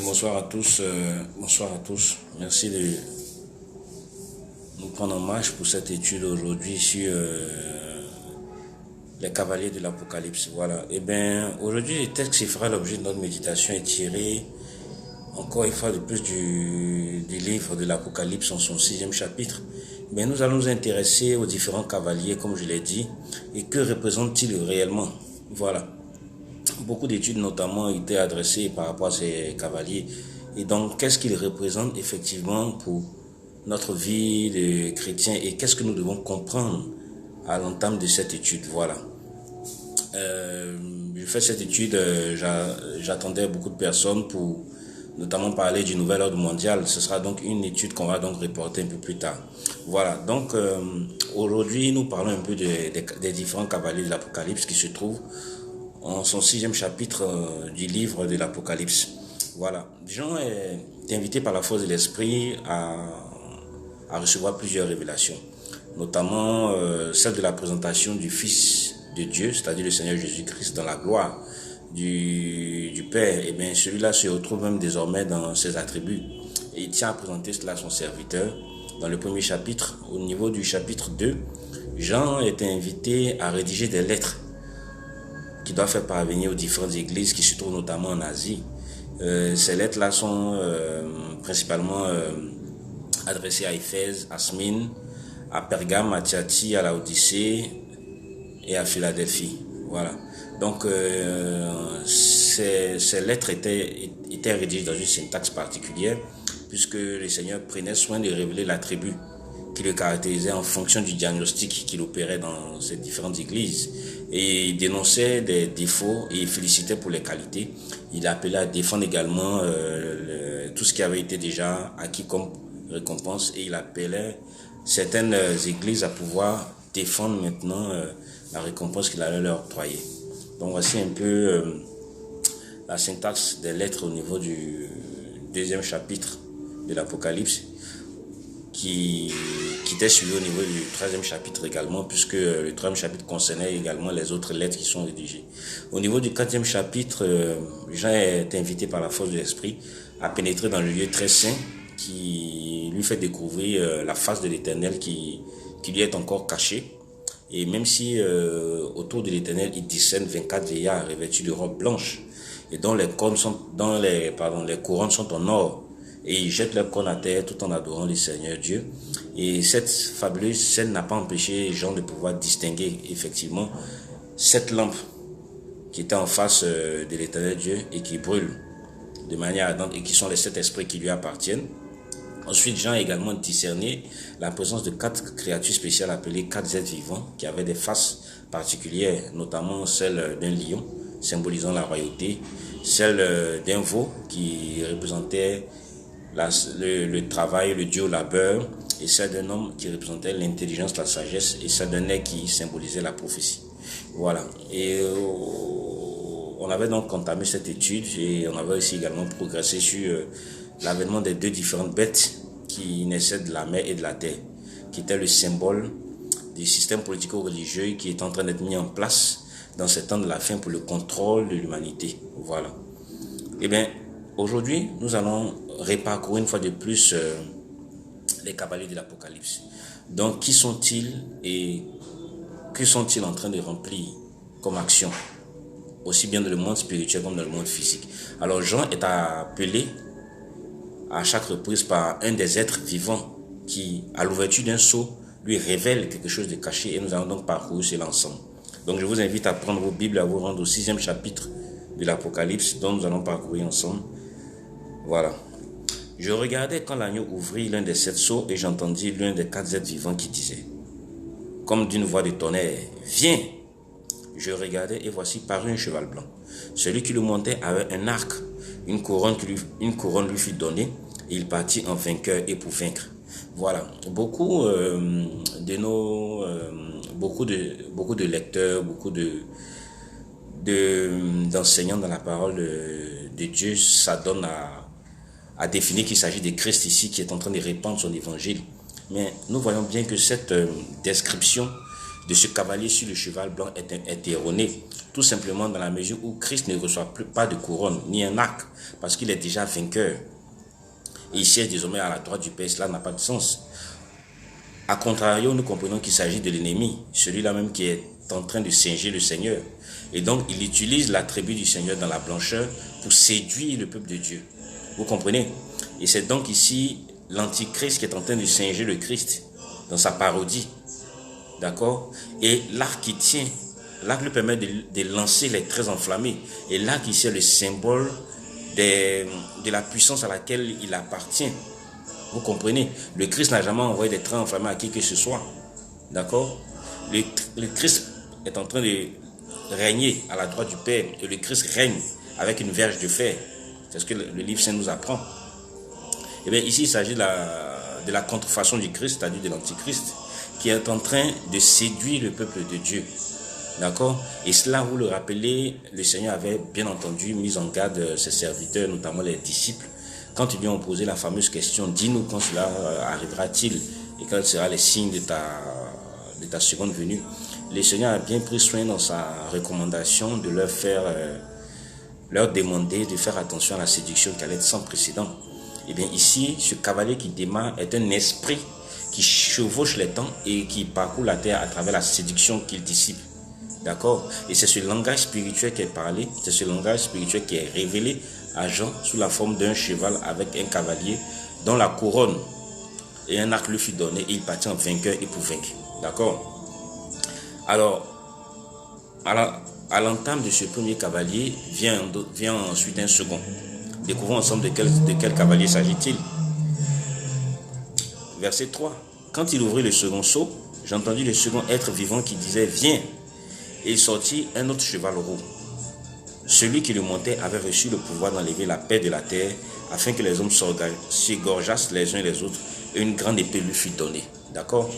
Bonsoir à tous. Bonsoir à tous. Merci de nous prendre en marche pour cette étude aujourd'hui sur les cavaliers de l'Apocalypse. Voilà. Et bien, aujourd'hui, le texte qui fera l'objet de notre méditation est tiré encore une fois de plus du livre de l'Apocalypse en son 6e chapitre. Mais nous allons nous intéresser aux différents cavaliers, comme je l'ai dit, et que représentent-ils réellement. Voilà. Beaucoup d'études notamment ont été adressées par rapport à ces cavaliers. Et donc, qu'est-ce qu'ils représentent effectivement pour notre vie de chrétien et qu'est-ce que nous devons comprendre à l'entame de cette étude. Voilà. Je fais cette étude, j'attendais beaucoup de personnes pour notamment parler du nouvel ordre mondial. Ce sera donc une étude qu'on va donc reporter un peu plus tard. Voilà, donc aujourd'hui nous parlons un peu des différents cavaliers de l'Apocalypse qui se trouvent en son 6e chapitre du livre de l'Apocalypse. Voilà, Jean est invité par la force de l'Esprit à recevoir plusieurs révélations, notamment celle de la présentation du Fils de Dieu, c'est-à-dire le Seigneur Jésus-Christ dans la gloire du Père. Et bien celui-là se retrouve même désormais dans ses attributs. Et il tient à présenter cela à son serviteur. Dans le premier chapitre, au niveau du chapitre 2, Jean est invité à rédiger des lettres qui doivent faire parvenir aux différentes églises qui se trouvent notamment en Asie. Ces lettres-là sont principalement adressées à Éphèse, à Smyrne, à Pergame, à Thyatire, à Laodicée et à Philadelphie. Voilà. Donc, ces lettres étaient rédigées dans une syntaxe particulière, puisque le Seigneur prenait soin de révéler l'attribut qui le caractérisait en fonction du diagnostic qu'il opérait dans ces différentes églises. Et il dénonçait des défauts et il félicitait pour les qualités. Il appelait à défendre également tout ce qui avait été déjà acquis comme récompense, et il appelait certaines églises à pouvoir défendre maintenant la récompense qu'il allait leur octroyer. Donc voici un peu la syntaxe des lettres au niveau du 2e chapitre de l'Apocalypse, qui était suivi au niveau du 3e chapitre également, puisque le 3e chapitre concernait également les autres lettres qui sont rédigées. Au niveau du 4e chapitre, Jean est invité par la force de l'Esprit à pénétrer dans le lieu très saint qui lui fait découvrir la face de l'Éternel qui lui est encore cachée. Et même si autour de l'Éternel, il discerne 24 vieillards revêtus de robes blanches et dont les couronnes sont en or, et ils jettent leurs cornes à terre tout en adorant le Seigneur Dieu. Et cette fabuleuse scène n'a pas empêché Jean de pouvoir distinguer effectivement cette lampe qui était en face de l'Éternel Dieu et qui brûle de manière ardente, et qui sont les 7 esprits qui lui appartiennent. Ensuite, Jean a également discerné la présence de 4 créatures spéciales appelées 4 êtres vivants qui avaient des faces particulières, notamment celle d'un lion symbolisant la royauté, celle d'un veau qui représentait le travail, le dur labeur, et celle d'un homme qui représentait l'intelligence, la sagesse, et celle d'un nez qui symbolisait la prophétie. Voilà. Et on avait donc entamé cette étude et on avait aussi également progressé sur l'avènement des 2 différentes bêtes qui naissaient de la mer et de la terre, qui étaient le symbole du système politico-religieux qui est en train d'être mis en place dans ces temps de la fin pour le contrôle de l'humanité. Voilà. Eh bien, aujourd'hui, nous allons reparcourir une fois de plus les cavaliers de l'Apocalypse. Donc, qui sont-ils et que sont-ils en train de remplir comme action, aussi bien dans le monde spirituel comme dans le monde physique? Alors, Jean est appelé à chaque reprise par un des êtres vivants qui, à l'ouverture d'un sceau, lui révèle quelque chose de caché, et nous allons donc parcourir cela ensemble. Donc, je vous invite à prendre vos Bibles, à vous rendre au 6e chapitre de l'Apocalypse, dont nous allons parcourir ensemble. Voilà. Je regardais quand l'agneau ouvrit l'un des 7 sceaux, et j'entendis l'un des 4 êtres vivants qui disait, comme d'une voix de tonnerre, « Viens !» Je regardais, et voici parut un cheval blanc. Celui qui le montait avait un arc, une couronne lui fut donnée, et il partit en vainqueur et pour vaincre. Voilà. Beaucoup de lecteurs, beaucoup d'enseignants dans la parole de Dieu s'adonnent à définir qu'il s'agit de Christ ici qui est en train de répandre son évangile. Mais nous voyons bien que cette description de ce cavalier sur le cheval blanc est erroné. Tout simplement dans la mesure où Christ ne reçoit plus pas de couronne, ni un arc, parce qu'il est déjà vainqueur. Et il siège désormais à la droite du Père, cela n'a pas de sens. A contrario, nous comprenons qu'il s'agit de l'ennemi, celui-là même qui est en train de singer le Seigneur. Et donc, il utilise l'attribut du Seigneur dans la blancheur pour séduire le peuple de Dieu. Vous comprenez? Et c'est donc ici l'antichrist qui est en train de singer le Christ dans sa parodie. D'accord? Et l'arc qui tient, l'arc lui permet de lancer les traits enflammés. Et l'arc ici est le symbole de la puissance à laquelle il appartient. Vous comprenez? Le Christ n'a jamais envoyé des traits enflammés à qui que ce soit. D'accord? Le Christ est en train de régner à la droite du Père. Et le Christ règne avec une verge de fer. C'est ce que le livre saint nous apprend. Et bien ici, il s'agit de la contrefaçon du Christ, c'est-à-dire de l'antichrist, qui est en train de séduire le peuple de Dieu. D'accord? Et cela, vous le rappelez, le Seigneur avait bien entendu mis en garde ses serviteurs, notamment les disciples, quand ils lui ont posé la fameuse question, dis-nous quand cela arrivera-t-il et quels seront les signes de ta seconde venue. Le Seigneur a bien pris soin dans sa recommandation de leur demander de faire attention à la séduction qui allait être sans précédent. Et bien ici, ce cavalier qui démarre est un esprit qui chevauche les temps et qui parcourt la terre à travers la séduction qu'il dissipe. D'accord? Et c'est ce langage spirituel qui est parlé, c'est ce langage spirituel qui est révélé à Jean sous la forme d'un cheval avec un cavalier dont la couronne et un arc lui fut donné et il partit en vainqueur et pour vaincre. D'accord? Alors, à l'entame de ce premier cavalier vient ensuite un second. Découvrons ensemble de quel cavalier s'agit-il. Verset 3. Quand il ouvrit le second sceau, j'entendis le second être vivant qui disait « Viens !» Et il sortit un autre cheval roux. Celui qui le montait avait reçu le pouvoir d'enlever la paix de la terre afin que les hommes s'égorgeassent les uns les autres et une grande épée lui fut donnée. D'accord?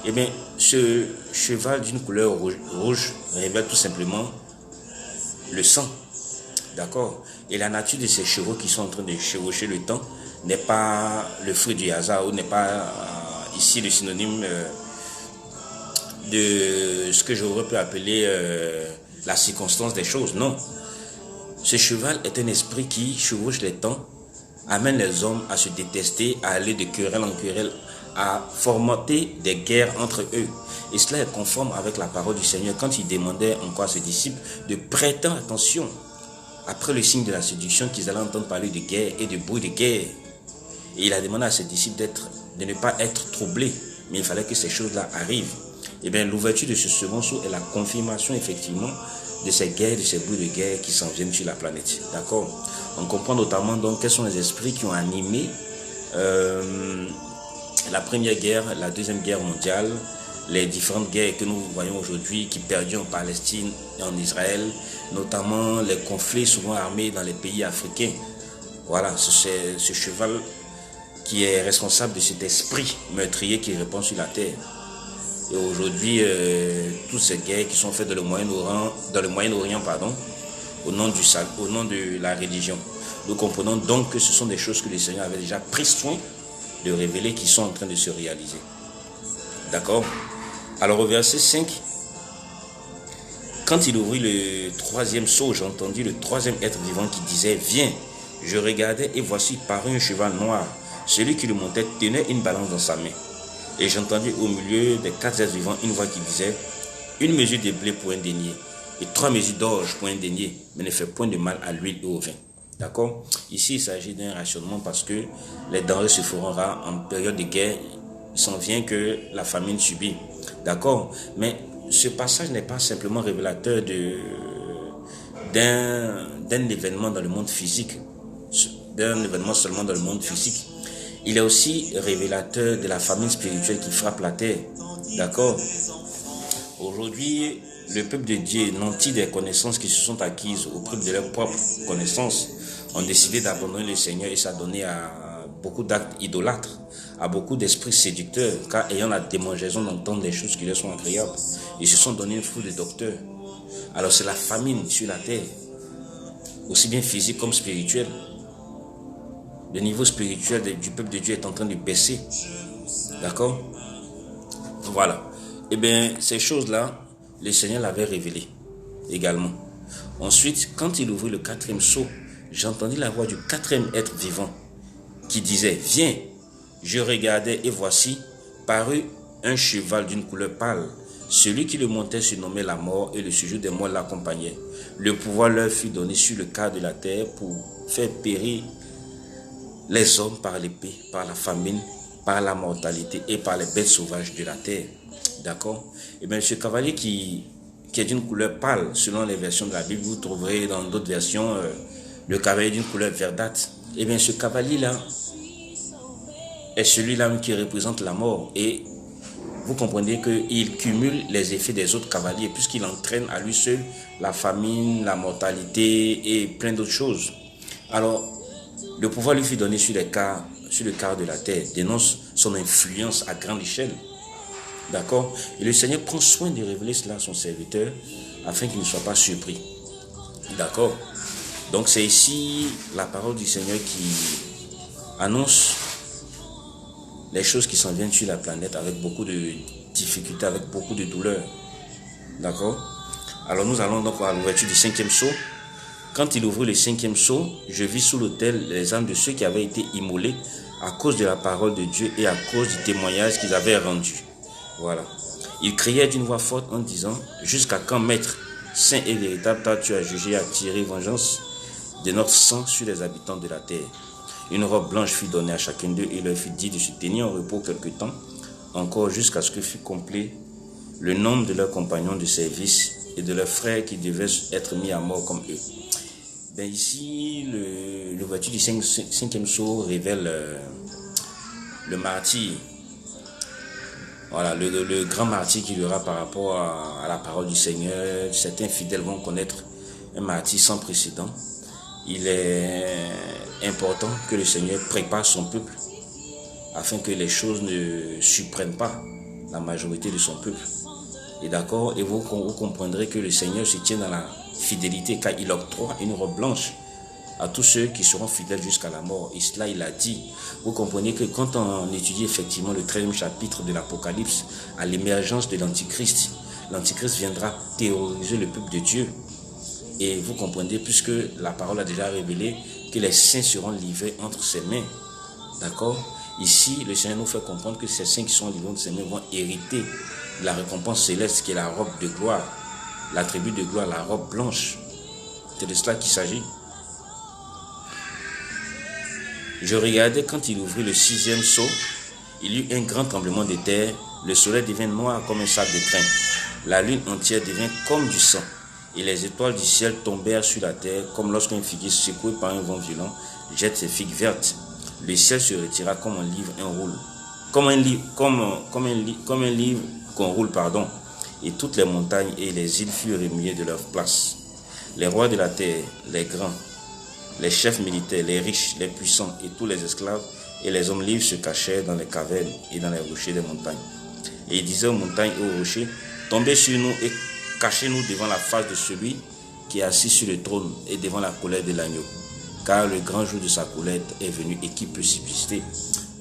Eh bien, ce cheval d'une couleur rouge révèle tout simplement le sang. D'accord? Et la nature de ces chevaux qui sont en train de chevaucher le temps n'est pas le fruit du hasard ou n'est pas ici le synonyme de ce que j'aurais pu appeler la circonstance des choses. Non. Ce cheval est un esprit qui chevauche les temps, amène les hommes à se détester, à aller de querelle en querelle, à fomenter des guerres entre eux. Et cela est conforme avec la parole du Seigneur quand il demandait encore à ses disciples de prêter attention après le signe de la séduction qu'ils allaient entendre parler de guerre et de bruit de guerre. Et il a demandé à ses disciples de ne pas être troublés, mais il fallait que ces choses-là arrivent. Et bien l'ouverture de ce second sceau est la confirmation effectivement de ces guerres, de ces bruits de guerre qui s'en viennent sur la planète. D'accord? On comprend notamment donc quels sont les esprits qui ont animé la première guerre, la deuxième guerre mondiale, les différentes guerres que nous voyons aujourd'hui qui perdurent en Palestine et en Israël, notamment les conflits souvent armés dans les pays africains. Voilà, c'est ce cheval qui est responsable de cet esprit meurtrier qui répand sur la terre. Et aujourd'hui, toutes ces guerres qui sont faites dans le Moyen-Orient, au nom de la religion. Nous comprenons donc que ce sont des choses que le Seigneur avait déjà pris soin de révéler qui sont en train de se réaliser. D'accord? Alors au verset 5, quand il ouvrit le troisième sceau, j'ai entendu le troisième être vivant qui disait « Viens !» Je regardais et voici parut un cheval noir. Celui qui le montait tenait une balance dans sa main. Et j'entendis au milieu des quatre êtres vivants une voix qui disait « Une mesure de blé pour un denier et 3 mesures d'orge pour un denier, mais ne fait point de mal à l'huile et au vin. » D'accord? Ici, il s'agit d'un rationnement parce que les denrées se feront rares en période de guerre. Il s'en vient que la famine subit. D'accord? Mais ce passage n'est pas simplement révélateur d'un événement dans le monde physique, d'un événement seulement dans le monde physique. Il est aussi révélateur de la famine spirituelle qui frappe la terre. D'accord? Aujourd'hui, le peuple de Dieu, nanti des connaissances qui se sont acquises au prix de leurs propres connaissances, ont décidé d'abandonner le Seigneur et s'adonner à beaucoup d'actes idolâtres, à beaucoup d'esprits séducteurs, car ayant la démangeaison d'entendre des choses qui leur sont agréables, ils se sont donné une foule de docteurs. Alors c'est la famine sur la terre, aussi bien physique comme spirituelle. Le niveau spirituel du peuple de Dieu est en train de baisser. D'accord? Voilà. Eh bien, ces choses-là, le Seigneur l'avait révélé également. Ensuite, quand il ouvrit le quatrième sceau, j'entendis la voix du quatrième être vivant qui disait, « Viens !» Je regardais et voici, parut un cheval d'une couleur pâle. Celui qui le montait se nommait la mort et le séjour des morts l'accompagnait. Le pouvoir leur fut donné sur le quart de la terre pour faire périr les hommes par l'épée, par la famine, par la mortalité et par les bêtes sauvages de la terre. D'accord? Et bien, ce cavalier qui est d'une couleur pâle, selon les versions de la Bible, vous trouverez dans d'autres versions le cavalier d'une couleur verdâtre. Et bien, ce cavalier-là est celui-là qui représente la mort. Et vous comprenez qu'il cumule les effets des autres cavaliers, puisqu'il entraîne à lui seul la famine, la mortalité et plein d'autres choses. Alors, le pouvoir lui fut donné sur le quart de la terre, dénonce son influence à grande échelle. D'accord? Et le Seigneur prend soin de révéler cela à son serviteur afin qu'il ne soit pas surpris. D'accord? Donc c'est ici la parole du Seigneur qui annonce les choses qui s'en viennent sur la planète avec beaucoup de difficultés, avec beaucoup de douleurs. D'accord? Alors nous allons donc à l'ouverture du cinquième sceau. Quand il ouvrit le cinquième sceau, je vis sous l'autel les âmes de ceux qui avaient été immolés à cause de la parole de Dieu et à cause du témoignage qu'ils avaient rendu. Voilà. Ils criaient d'une voix forte en disant, « Jusqu'à quand, Maître, saint et véritable, toi tu as jugé à tirer vengeance de notre sang sur les habitants de la terre. » Une robe blanche fut donnée à chacun d'eux et leur fut dit de se tenir en repos quelque temps, encore jusqu'à ce que fût complet le nombre de leurs compagnons de service et de leurs frères qui devaient être mis à mort comme eux. Ben ici, l'ouverture du cinquième sceau révèle le martyr. Voilà, le grand martyr qu'il y aura par rapport à la parole du Seigneur. Certains fidèles vont connaître un martyr sans précédent. Il est important que le Seigneur prépare son peuple afin que les choses ne surprennent pas la majorité de son peuple. Et d'accord, et vous comprendrez que le Seigneur se tient dans la fidélité car il octroie une robe blanche à tous ceux qui seront fidèles jusqu'à la mort. Et cela, il a dit. Vous comprenez que quand on étudie effectivement le 13e chapitre de l'Apocalypse, à l'émergence de l'Antichrist, l'Antichrist viendra terroriser le peuple de Dieu. Et vous comprenez, puisque la parole a déjà révélé que les saints seront livrés entre ses mains. D'accord? Ici, le Seigneur nous fait comprendre que ces saints qui sont livrés entre ses mains vont hériter la récompense céleste qui est la robe de gloire, l'attribut de gloire, la robe blanche. C'est de cela qu'il s'agit. Je regardais quand il ouvrit le 6e sceau, il y eut un grand tremblement de terre, le soleil devint noir comme un sac de crin, la lune entière devint comme du sang, et les étoiles du ciel tombèrent sur la terre, comme lorsqu'un figuier secoué par un vent violent jette ses figues vertes. Le ciel se retira comme un livre qu'on roule, et toutes les montagnes et les îles furent remuées de leur place. Les rois de la terre, les grands, les chefs militaires, les riches, les puissants et tous les esclaves et les hommes libres se cachèrent dans les cavernes et dans les rochers des montagnes. Et ils disaient aux montagnes et aux rochers, tombez sur nous et cachez-nous devant la face de celui qui est assis sur le trône et devant la colère de l'agneau. Car le grand jour de sa colère est venu et qui peut subsister.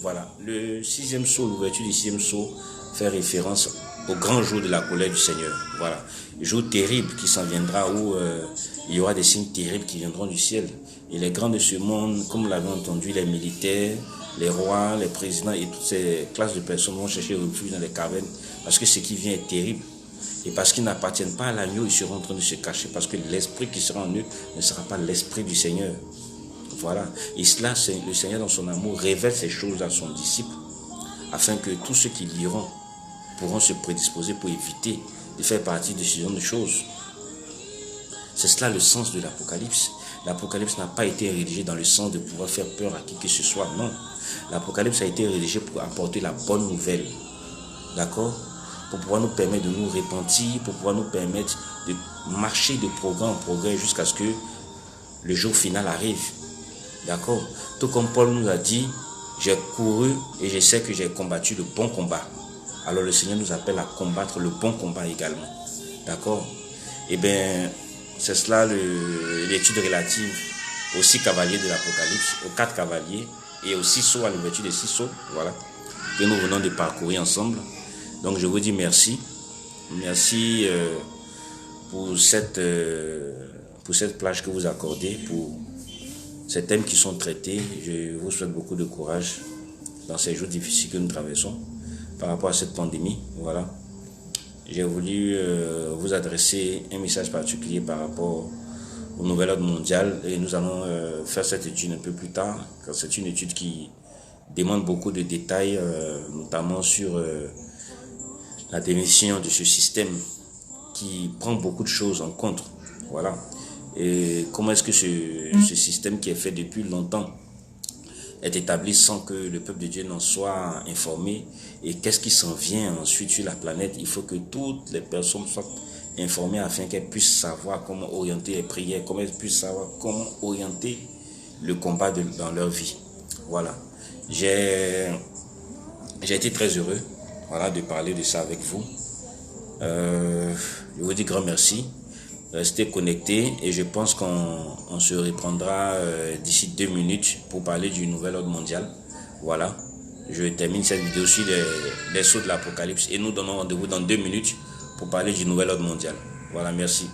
Voilà, le 6e sceau, l'ouverture du 6e sceau fait référence au grand jour de la colère du Seigneur. Voilà, jour terrible qui s'en viendra où il y aura des signes terribles qui viendront du ciel. Et les grands de ce monde, comme vous l'avez entendu, les militaires, les rois, les présidents et toutes ces classes de personnes vont chercher refuge dans les cavernes parce que ce qui vient est terrible. Et parce qu'ils n'appartiennent pas à l'agneau, ils seront en train de se cacher parce que l'esprit qui sera en eux ne sera pas l'esprit du Seigneur. Voilà. Et cela, c'est le Seigneur dans son amour révèle ces choses à son disciple afin que tous ceux qui liront pourront se prédisposer pour éviter de faire partie de ce genre de choses. C'est cela le sens de l'Apocalypse. L'Apocalypse n'a pas été rédigé dans le sens de pouvoir faire peur à qui que ce soit, non. L'Apocalypse a été rédigé pour apporter la bonne nouvelle, d'accord? Pour pouvoir nous permettre de nous repentir, pour pouvoir nous permettre de marcher de progrès en progrès jusqu'à ce que le jour final arrive, d'accord? Tout comme Paul nous a dit, j'ai couru et je sais que j'ai combattu le bon combat. Alors le Seigneur nous appelle à combattre le bon combat également, d'accord? Eh bien, c'est cela l'étude relative aux 6 cavaliers de l'Apocalypse, aux 4 cavaliers et aux 6 sceaux, à l'ouverture des 6 sceaux, voilà, que nous venons de parcourir ensemble. Donc je vous dis merci Merci pour cette plage que vous accordez, pour ces thèmes qui sont traités. Je vous souhaite beaucoup de courage dans ces jours difficiles que nous traversons par rapport à cette pandémie. Voilà. J'ai voulu vous adresser un message particulier par rapport au nouvel ordre mondial et nous allons faire cette étude un peu plus tard, car c'est une étude qui demande beaucoup de détails, notamment sur la définition de ce système qui prend beaucoup de choses en compte. Voilà. Et comment est-ce que ce système qui est fait depuis longtemps est établi sans que le peuple de Dieu n'en soit informé, et qu'est-ce qui s'en vient ensuite sur la planète. Il faut que toutes les personnes soient informées afin qu'elles puissent savoir comment orienter les prières, comment elles puissent savoir comment orienter le combat dans leur vie. Voilà. J'ai été très heureux, voilà, de parler de ça avec vous. Je vous dis grand merci. Restez connectés et je pense qu'on se reprendra d'ici 2 minutes pour parler du nouvel ordre mondial. Voilà. Je termine cette vidéo sur les sauts de l'Apocalypse et nous donnons rendez-vous dans 2 minutes pour parler du nouvel ordre mondial. Voilà, merci.